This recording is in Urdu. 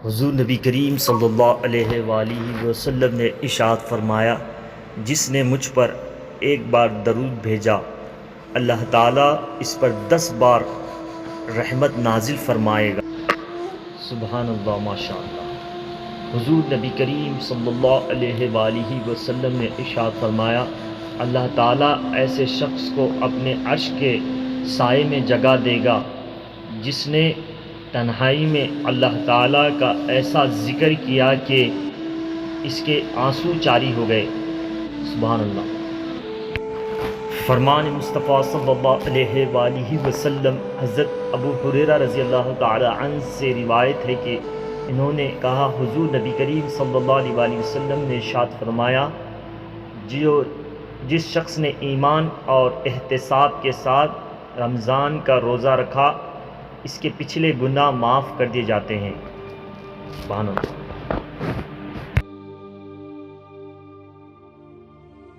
حضور نبی کریم صلی اللہ علیہ وآلہ وسلم نے ارشاد فرمایا، جس نے مجھ پر ایک بار درود بھیجا اللہ تعالیٰ اس پر 10 بار رحمت نازل فرمائے گا۔ سبحان اللہ، ماشاء اللہ۔ حضور نبی کریم صلی اللہ علیہ وآلہ وسلم نے ارشاد فرمایا، اللہ تعالیٰ ایسے شخص کو اپنے عرش کے سائے میں جگہ دے گا جس نے تنہائی میں اللہ تعالیٰ کا ایسا ذکر کیا کہ اس کے آنسو جاری ہو گئے۔ سبحان اللہ۔ فرمان مصطفیٰ صلی اللہ علیہ وآلہ وسلم حضرت ابو ہریرہ رضی اللہ تعالی عنہ سے روایت ہے کہ انہوں نے کہا، حضور نبی کریم صلی اللہ علیہ وآلہ وسلم نے ارشاد فرمایا، جس شخص نے ایمان اور احتساب کے ساتھ رمضان کا روزہ رکھا اس کے پچھلے گناہ معاف کر دیے جاتے ہیں۔ سبحان اللہ۔